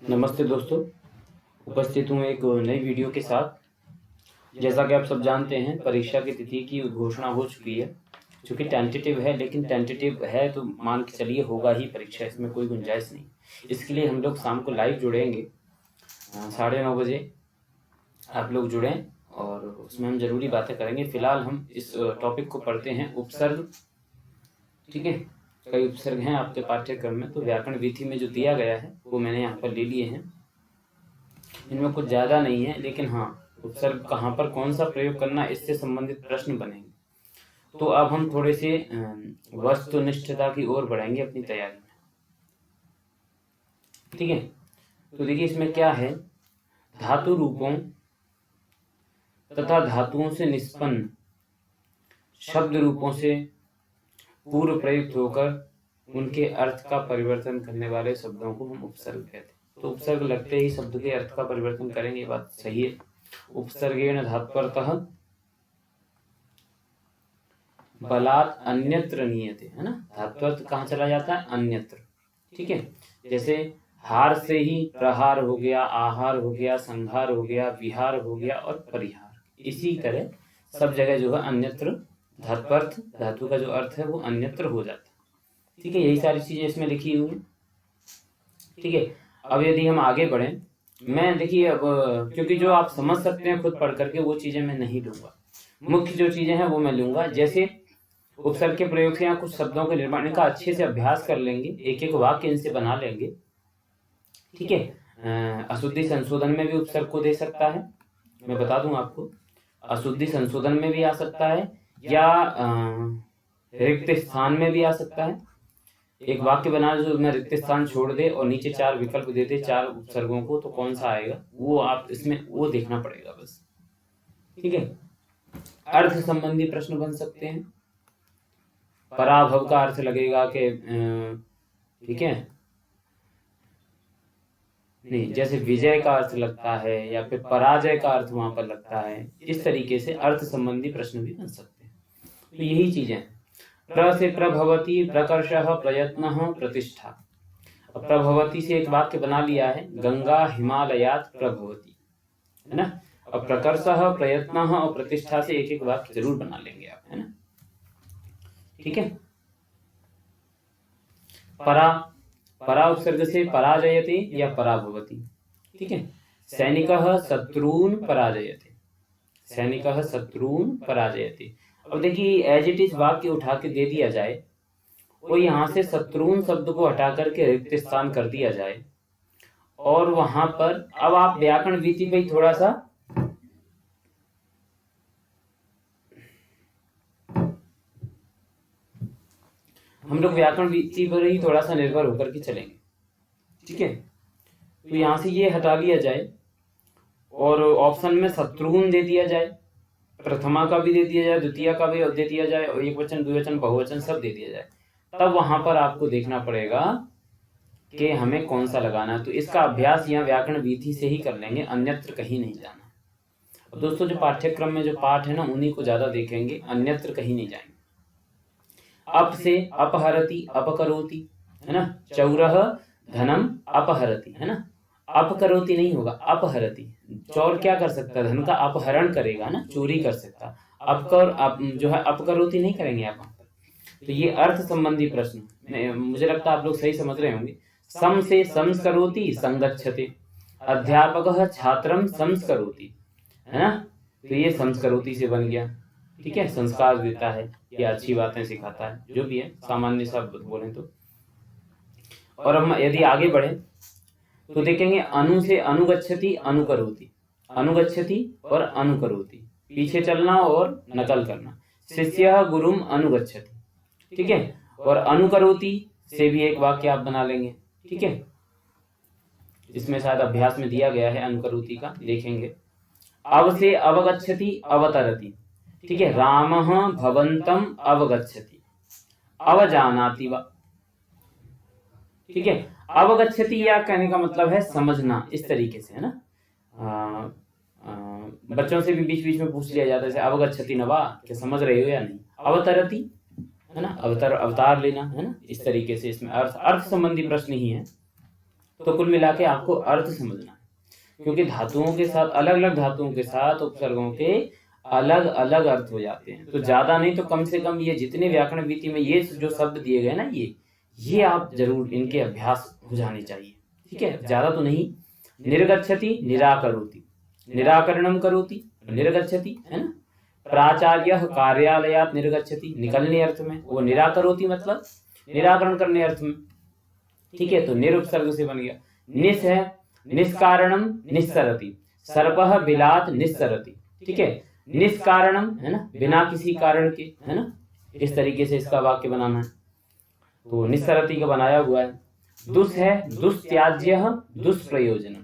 नमस्ते दोस्तों, उपस्थित हूँ एक नई वीडियो के साथ। जैसा कि आप सब जानते हैं, परीक्षा की तिथि की घोषणा हो चुकी है। चूँकि टेंटेटिव है, लेकिन टेंटेटिव है तो मान के चलिए होगा ही परीक्षा, इसमें कोई गुंजाइश नहीं। इसके लिए हम लोग शाम को लाइव जुड़ेंगे 9:30 बजे। आप लोग जुड़ें और उसमें हम ज़रूरी बातें करेंगे। फिलहाल हम इस टॉपिक को पढ़ते हैं, उपसर्ग। ठीक है, कई उपसर्ग हैं आपके पाठ्यक्रम में, तो व्याकरण विधि में जो दिया गया है वो मैंने यहाँ पर ले लिए हैं। इनमें कुछ ज़्यादा नहीं है, लेकिन हाँ, उपसर्ग कहाँ पर कौन सा प्रयोग करना, इससे संबंधित प्रश्न बनेंगे। तो अब हम थोड़े से वस्तुनिष्ठता की ओर बढ़ेंगे अपनी तैयारी में। ठीक है, तो देखिए इसमें क्या है, धातु रूपों तथा धातुओं से निष्पन्न शब्द रूपों से पूर्व प्रयुक्त होकर उनके अर्थ का परिवर्तन करने वाले शब्दों को हम उपसर्ग कहते हैं। तो उपसर्ग लगते ही शब्द के अर्थ का परिवर्तन करेंगे, ये बात सही है। उपसर्गेण धात्वर्थः बलात् अन्यत्र नीयते, है ना। धात्वर्थ कहाँ चला जाता है, अन्यत्र। ठीक है, जैसे हार से ही प्रहार हो गया, आहार हो गया, संहार हो गया, विहार हो गया और परिहार। इसी तरह सब जगह जो है अन्यत्र धात्वर्थ, धातु का जो अर्थ है वो अन्यत्र हो जाता है। ठीक है, यही सारी चीजें इसमें लिखी हुई हैं। ठीक है, अब यदि हम आगे बढ़ें, मैं देखिए अब क्योंकि जो आप समझ सकते हैं खुद पढ़ करके, वो चीजें मैं नहीं लूंगा। मुख्य जो चीजें हैं वो मैं लूंगा। जैसे उपसर्ग के प्रयोग से यहाँ कुछ शब्दों के निर्माण का अच्छे से अभ्यास कर लेंगे, एक एक वाक्य इनसे बना लेंगे। ठीक है, अशुद्धि संशोधन में भी उपसर्ग को दे सकता है, मैं बता दूं आपको। अशुद्धि संशोधन में भी आ सकता है, या रिक्त स्थान में भी आ सकता है। एक वाक्य बना जो मैं रिक्त स्थान छोड़ दे और नीचे 4 विकल्प दे दे 4 उपसर्गों को, तो कौन सा आएगा वो आप इसमें वो देखना पड़ेगा बस। ठीक है, अर्थ संबंधी प्रश्न बन सकते हैं। पराभव का अर्थ लगेगा कि ठीक है, नहीं, जैसे विजय का अर्थ लगता है या फिर पराजय का अर्थ वहां पर लगता है। इस तरीके से अर्थ संबंधी प्रश्न भी बन सकते हैं। तो यही चीजें, प्र से प्रभवती, प्रकर्षः, प्रयत्नः, प्रतिष्ठा। प्रभवती से एक वाक्य बना लिया है, गंगा हिमालयात प्रभवती, है ना। और प्रकर्षः, प्रयत्नः और प्रतिष्ठा से एक एक वाक्य जरूर बना लेंगे आप, है ना। ठीक है, परा, परा उपसर्ग से पराजयते या पराभवती। ठीक है, सैनिकः शत्रून् पराजयते, सैनिकः शत्रून् पराजयते। अब देखिए एज इट इज वाक्य उठा के दे दिया जाए और यहाँ से शत्रुन शब्द को हटा करके रिक्त स्थान कर दिया जाए, और वहां पर अब आप व्याकरण वीति पे थोड़ा सा हम लोग व्याकरण वीति पर ही थोड़ा सा निर्भर होकर के चलेंगे। ठीक है, तो यहाँ से ये हटा लिया जाए और ऑप्शन में शत्रुन दे दिया जाए, प्रथमा का भी दे दिया जाए, द्वितीय का भी दे दिया जाए, और एक वचन द्विवचन बहुवचन सब दे दिया जाए। तब वहां पर आपको देखना पड़ेगा कि हमें कौन सा लगाना है। तो इसका अभ्यास यहाँ व्याकरण वीथी से ही कर लेंगे, अन्यत्र कहीं नहीं जाना। और दोस्तों जो पाठ्यक्रम में जो पाठ है ना, उन्हीं को ज्यादा देखेंगे, अन्यत्र कहीं नहीं जाएंगे। अप से अपहरति, अपकरोति, है ना। चौरः धनम अपहरति, है ना। अपकरोति नहीं होगा, अपहरति। चोर क्या कर सकता है, धन का अपहरण करेगा ना, चोरी कर सकता। जो है अपकरोति नहीं करेंगे आप। तो ये अर्थ संबंधी प्रश्न मुझे लगता है आप लोग सही समझ रहे होंगे। सम से संस्करोति संगच्छते, अध्यापक छात्रम संस्करोति, है ना। तो ये संस्करोति से बन गया। ठीक है, संस्कार देता है या अच्छी बातें सिखाता है, जो भी है सामान्य शब्द बोलें तो। और हम यदि आगे बढ़े तो देखेंगे अनु से अनुगच्छति अनुकरोति, अनुगच्छति और अनुकरोति, पीछे चलना और नकल करना। शिष्यः गुरुम अनुगच्छति। ठीक है, और अनुकरोति से भी एक वाक्य आप बना लेंगे। ठीक है, इसमें शायद अभ्यास में दिया गया है अनुकरोति का, देखेंगे। अव से अवगच्छति अवतरति। ठीक है, रामः भवन्तम अवगच्छति, अवजानाति वा। ठीक है, अवगच्छति या कहने का मतलब है समझना, इस तरीके से, है ना। बच्चों से भी बीच बीच में पूछ लिया जाता है, जैसे अवगच्छति न वा, क्या समझ रहे हो या नहीं। अवतरति, है ना, अवतार लेना, है ना। इस तरीके से इसमें अर्थ संबंधी प्रश्न ही है। तो कुल मिला के आपको अर्थ समझना है, क्योंकि धातुओं के साथ, अलग अलग धातुओं के साथ उपसर्गों के अलग अलग अर्थ हो जाते हैं। तो ज्यादा नहीं तो कम से कम ये जितने व्याकरण वीति में ये जो शब्द दिए गए ना, ये आप जरूर इनके अभ्यास हो जाने चाहिए, ठीक है, ज्यादा तो नहीं। निर्गच्छति निराकरोति, निराकरणम करोति निर्गच्छति, है ना। प्राचार्य कार्यालयात निर्गच्छति, निकलने अर्थ में, वो निराकरोति मतलब निराकरण करने अर्थ में, ठीक है। तो निरुपसर्ग से बन गया। निस है निष्कारणम निस्सरति, सर्पः बिलात निस्सरति, ठीक है। निष्कारणम है ना, बिना किसी कारण के, है ना, इस तरीके से इसका वाक्य बनाना है। तो निस्सरति का बनाया हुआ है। दुस है दुस्त्याज्य दुष्प्रयोजनम,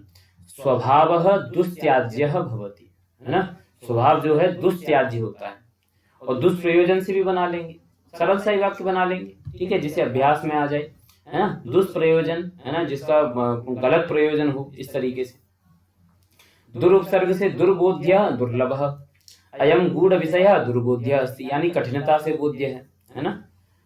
स्वभावः दुस्त्याज्यः भवति, है ना। स्वभाव जो है दुस्त्याज्य होता है, और दुष्प्रयोजन से भी बना लेंगे, सरल सा ही वाक्य बना लेंगे, ठीक है, जिसे अभ्यास में आ जाए, है ना। दुष्प्रयोजन है ना, जिसका गलत प्रयोजन हो, इस तरीके से। दुरुपसर्ग से दुर्बोध्य दुर्लभः, अयम गूढ़ विषय दुर्बोध्य अस्ति, यानी कठिनता से बोध्य है ना।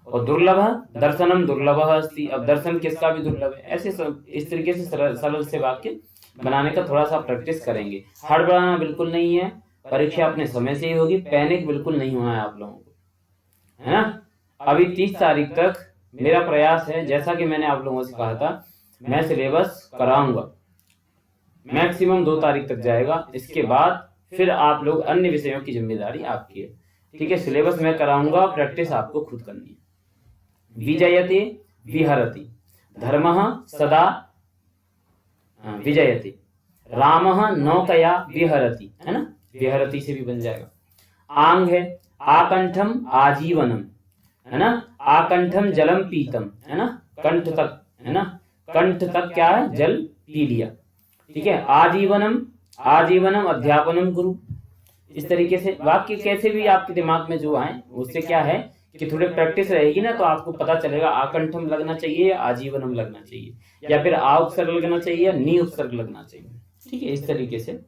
और दुर्लभ दर्शनम दुर्लभः अस्ति, अब दर्शन किसका भी दुर्लभ है। ऐसे इस तरीके से सरल से वाक्य बनाने का थोड़ा सा प्रैक्टिस करेंगे। हड़बड़ाना बिल्कुल नहीं है, परीक्षा अपने समय से ही होगी, पैनिक बिल्कुल नहीं होना है आप लोगों को, है ना। अभी 30 तारीख तक मेरा प्रयास है, जैसा कि मैंने आप लोगों से कहा था, मैं सिलेबस कराऊंगा, मैक्सिमम 2 तारीख तक जाएगा। इसके बाद फिर आप लोग, अन्य विषयों की जिम्मेदारी आपकी है, ठीक है। सिलेबस मैं कराऊंगा, प्रैक्टिस आपको खुद करनी है। विजयते विहरति, धर्मः सदा विजयते, रामः नौकया विहरति, है ना, विहरति से भी बन जाएगा। आंग है आकंठम आजीवनम, है ना, आकंठम जलम पीतम, है ना, कंठ तक, है ना, कंठ तक क्या है, जल पी लिया, ठीक है। आजीवनम, आजीवनम अध्यापनम गुरु, इस तरीके से वाक्य कैसे भी आपके दिमाग में जो आए, उससे क्या है कि थोड़ी प्रैक्टिस रहेगी ना, तो आपको पता चलेगा आकंठम लगना चाहिए या आजीवनम लगना चाहिए, या फिर आ उपसर्ग लगना चाहिए या नी उपसर्ग लगना चाहिए, ठीक है, इस तरीके से।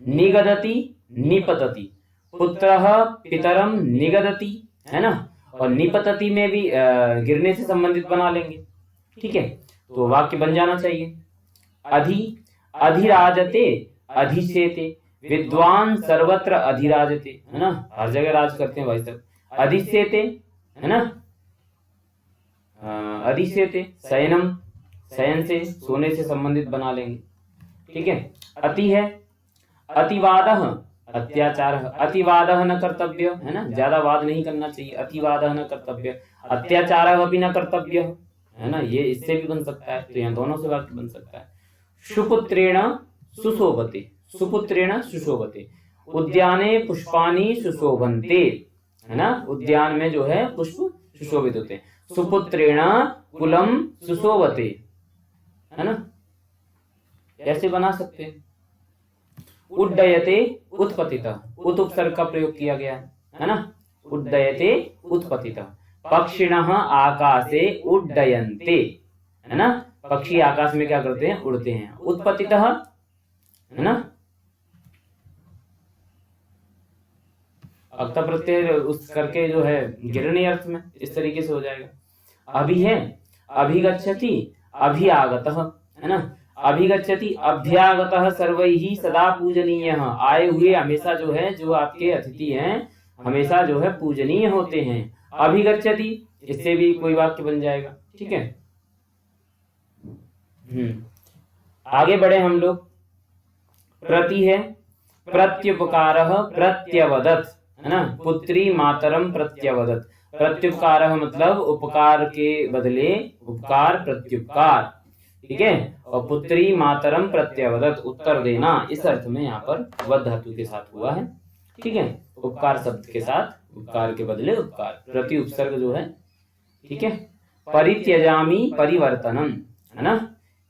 निगदति निपतति, पुत्रः पितरम निगदति, है ना, और निपतति में भी गिरने से संबंधित बना लेंगे, ठीक है, तो वाक्य बन जाना चाहिए। अधिराजते अधिशेते, विद्वान सर्वत्र अधिराजते, है ना, हर जगह राज करते हैं भाई साहब। अधिशेते, है ना, अधिशेते शयनम, शयन से, सोने से संबंधित बना लेंगे, ठीक है। अति है अतिवादः अत्याचार, अतिवादः न कर्तव्य, है ना, ज्यादा वाद नहीं करना चाहिए, अतिवादः न कर्तव्य, अत्याचारः अपि न कर्तव्य, है ना, ये इससे भी बन सकता है, तो यहाँ दोनों से वाक्य बन सकता है। सुपुत्रेण सुशोभते, सुपुत्रेण सुशोभते, उद्याने पुष्पाणि सुशोभन्ते, है ना, उद्यान में जो है पुष्प सुशोभित होते हैं। सुपुत्रेण कुलम सुशोभते, है ना, ऐसे बना सकते हैं। उड्डयते उत्पतितः, उत उपसर्ग का प्रयोग किया गया है ना, उड्डयते उत्पतितः। पक्षिणः आकाशे उड्डयन्ते, है ना, पक्षी आकाश में क्या करते हैं, उड़ते हैं। उत्पतितः, है ना, अक्ता प्रत्यय उस करके जो है गिरने अर्थ में, इस तरीके से हो जाएगा। अभी है अभिगच्छति अभियागतः, है ना, अभिगच्छति अभ्यागतः सर्वैहि सदा पूजनीयः, आए हुए हमेशा जो है, जो आपके अतिथि हैं हमेशा जो है पूजनीय होते हैं। अभिगच्छति, इससे भी कोई वाक्य बन जाएगा, ठीक है। आगे बढ़े हम लोग। प्रति है प्रत्युपकारः प्रत्यवदत्, है ना, पुत्री मातरम प्रत्यवदत्। प्रत्युपकारः मतलब उपकार के बदले उपकार, प्रत्युपकार, ठीक है। और पुत्री मातरम प्रत्यवदत्, उत्तर देना, इस अर्थ में यहाँ पर वद धातु के साथ हुआ है, ठीक है। उपकार शब्द के साथ, उपकार के बदले उपकार, प्रति उपसर्ग जो है, ठीक है। परित्यजामि परिवर्तनम, है ना,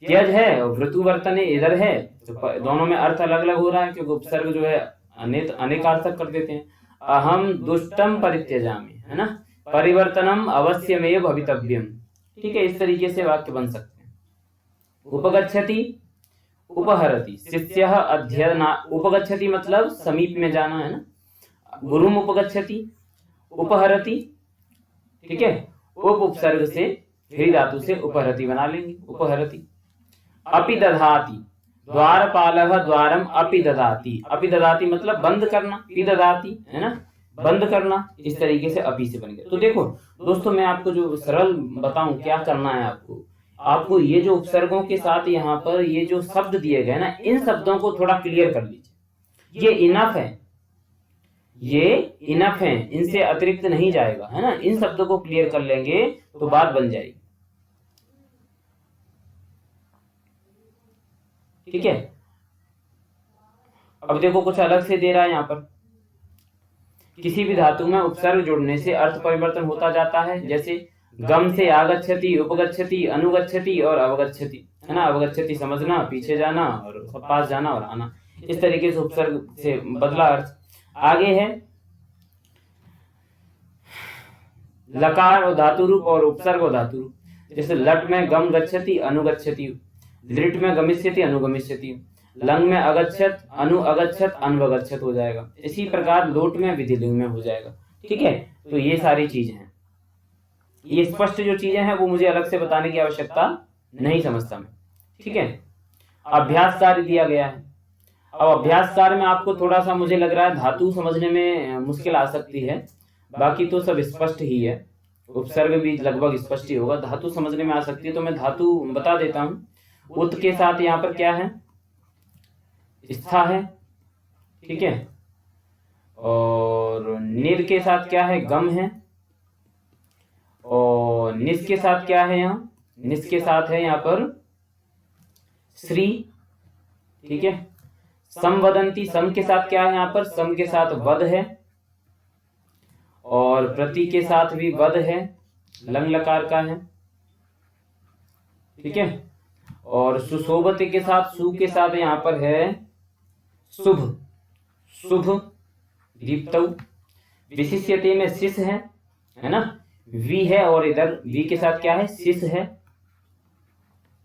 त्यज है और वृतुवर्तने इधर है, तो दोनों में अर्थ अलग अलग हो रहा है, क्योंकि उपसर्ग जो है अनेकार्थक कर देते हैं। अहम दुष्टम परित्यजामि, है ना, परिवर्तनम अवश्यमेव भवितव्यम, ठीक है, इस तरीके से वाक्य बन सकते हैं। उपगच्छति उपहरति, शिष्यः अध्ययना, उपगच्छति मतलब समीप में जाना, है ना, गुरुम उपगच्छति उपहरति, ठीक है, उप उपसर्ग से फिर धातु से उपहरति बना लेंगे, उपहरति, अपि दधाति, द्वारपालः द्वारम अपि दधाति। अपि दधाति मतलब बंद करना, पि दधाति है ना, बंद करना। इस तरीके से अपि से बन गया। तो देखो दोस्तों, मैं आपको जो सरल बताऊं क्या करना है आपको ये जो उपसर्गों के साथ यहाँ पर ये जो शब्द दिए गए ना, इन शब्दों को थोड़ा क्लियर कर लीजिए। ये इनफ है, ये इनफ है, इनसे अतिरिक्त नहीं जाएगा, है ना। इन शब्दों को क्लियर कर लेंगे तो बात बन जाएगी। ठीक है। अब देखो कुछ अलग से दे रहा है यहाँ पर, किसी भी धातु में उपसर्ग जोड़ने से अर्थ परिवर्तन होता जाता है। जैसे गम से आगच्छति, उपगच्छति, अनुगच्छति और अवगच्छति, है ना। अवगच्छति समझना, पीछे जाना, और पास जाना और आना। इस तरीके से उपसर्ग से बदला अर्थ। आगे है लकार और धातु रूप और उपसर्ग और धातु रूप। जैसे लट में गम गच्छति, अनुगच्छति, लिट में गमिष्यति, अनुगमिष्यति, लंग में अगच्छत, अनु अगच्छत, अनवगच्छत हो जाएगा। इसी प्रकार लोट में विधिलिंग में हो जाएगा। ठीक है। तो ये सारी चीजें हैं, ये स्पष्ट जो चीजें हैं वो मुझे अलग से बताने की आवश्यकता नहीं समझता मैं। ठीक है। अभ्यास कार्य दिया गया है। अब अभ्यास कार्य में आपको थोड़ा सा मुझे लग रहा है धातु समझने में मुश्किल आ सकती है, बाकी तो सब स्पष्ट ही है। उपसर्ग भी लगभग स्पष्ट ही होगा, धातु समझने में आ सकती है। तो मैं धातु बता देता हूं। उत के साथ यहाँ पर क्या है, स्था है। ठीक है। और निर के साथ क्या है, गम है। और निस के साथ क्या है, यहाँ निस के साथ है यहाँ पर श्री। ठीक है। संवदंती, सम के साथ क्या है यहाँ पर, सम के साथ वध है। और प्रति के साथ भी वध है, लंग लकार का है। ठीक है। और सुशोभते के साथ, सु के साथ यहाँ पर है शुभ, शुभ दीप्तौ। विशिष्यते में शिष है ना, वी है। और इधर वी के साथ क्या है, शिष है।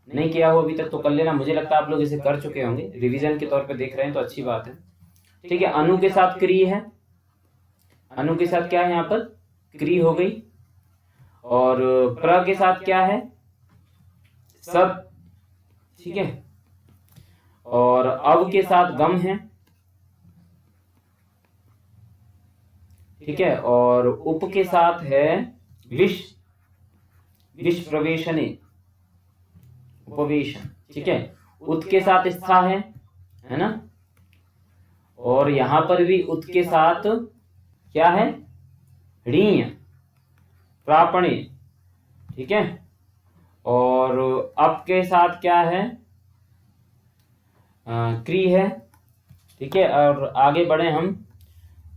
नहीं किया हो अभी तक तो कर लेना, मुझे लगता है आप लोग इसे कर चुके होंगे, रिवीजन के तौर पे देख रहे हैं तो अच्छी बात है। ठीक है। अनु के साथ क्री है, अनु के साथ क्या है यहाँ पर, क्री हो गई। और प्र के साथ क्या है, सब। ठीक है। और अव के साथ गम है। ठीक है। और उप के साथ है विष, विष प्रवेशने, उपवेशन। ठीक है। उत के साथ स्था है ना। और यहां पर भी उत के साथ क्या है, ऋण, प्रापणे। ठीक है। और अप के साथ क्या है, क्री है। ठीक है। और आगे बढ़े हम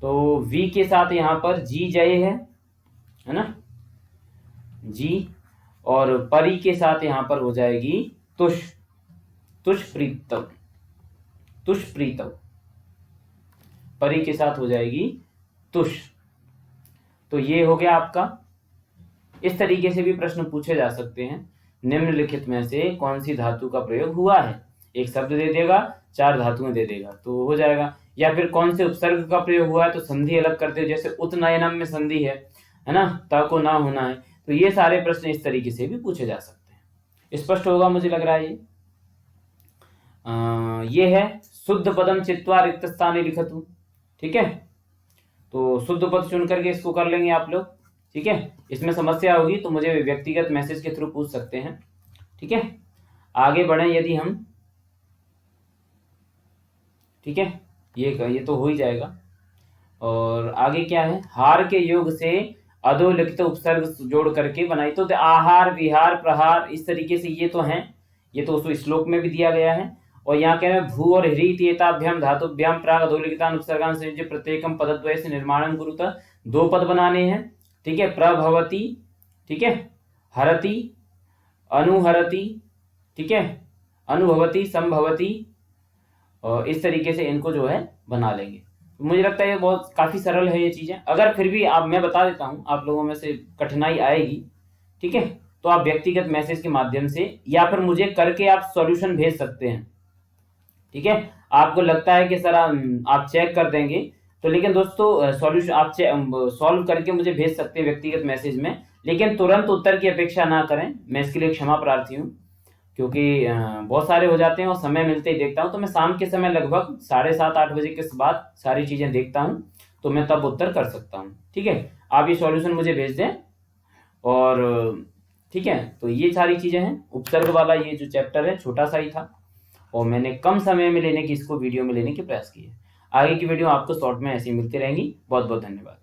तो वी के साथ यहाँ पर जी जय है ना, जी। और परी के साथ यहाँ पर हो जाएगी तुष, तुष प्रीतव, तुष प्रीतव। परी के साथ हो जाएगी तुष। तो ये हो गया आपका। इस तरीके से भी प्रश्न पूछे जा सकते हैं। निम्नलिखित में से कौन सी धातु का प्रयोग हुआ है, एक शब्द दे देगा, 4 धातुएं दे देगा तो हो जाएगा। या फिर कौन से उपसर्ग का प्रयोग हुआ है तो संधि अलग करते, जैसे उत्नयनम में संधि है ना, त को ना होना है। तो ये सारे प्रश्न इस तरीके से भी पूछे जा सकते हैं। स्पष्ट होगा मुझे लग रहा है ये है शुद्ध पदम चित्वा रिक्त स्थाने लिखतु। ठीक है। तो शुद्ध पद चुन करके इसको कर लेंगे आप लोग। ठीक है। इसमें समस्या होगी तो मुझे व्यक्तिगत मैसेज के थ्रू पूछ सकते हैं। ठीक है। आगे बढ़े यदि हम, ठीक है, ये तो हो ही जाएगा। और आगे क्या है, हार के योग से अधोलिखित उपसर्ग जोड़ करके बनाई। तो आहार, विहार, प्रहार, इस तरीके से ये तो हैं, ये तो उसको श्लोक में भी दिया गया है। और यहाँ कह रहे हैं भू और ह्रीतेताभ्याम धातुभ्याम प्राग अधोलिखितान उपसर्गान संयुज्य प्रत्येकम पदद्वय से निर्माणं कुरुतः। 2 पद बनाने हैं। ठीक है। प्रभवती, ठीक है, हरति, अनुहरति, ठीक है, अनुभवती, संभवती। और इस तरीके से इनको जो है बना लेंगे। मुझे लगता है ये बहुत काफी सरल है ये चीजें। अगर फिर भी मैं बता देता हूं, आप लोगों में से कठिनाई आएगी, ठीक है, तो आप व्यक्तिगत मैसेज के माध्यम से या फिर मुझे करके आप सॉल्यूशन भेज सकते हैं। ठीक है। आपको लगता है कि सर आप चेक कर देंगे तो, लेकिन दोस्तों सॉल्यूशन आप सॉल्व करके मुझे भेज सकते हैं व्यक्तिगत मैसेज में, लेकिन तुरंत उत्तर की अपेक्षा ना करें। मैं इसके लिए क्षमा प्रार्थी हूँ, क्योंकि बहुत सारे हो जाते हैं और समय मिलते ही देखता हूँ। तो मैं शाम के समय लगभग 7:30-8 बजे के बाद सारी चीज़ें देखता हूँ, तो मैं तब उत्तर कर सकता हूँ। ठीक है, आप ये सॉल्यूशन मुझे भेज दें। और ठीक है, तो ये सारी चीज़ें हैं। उपसर्ग वाला ये जो चैप्टर है छोटा सा ही था और मैंने कम समय में लेने की, इसको वीडियो में लेने की प्रयास की है। आगे की वीडियो आपको शॉर्ट में ऐसी मिलती रहेंगी। बहुत बहुत धन्यवाद।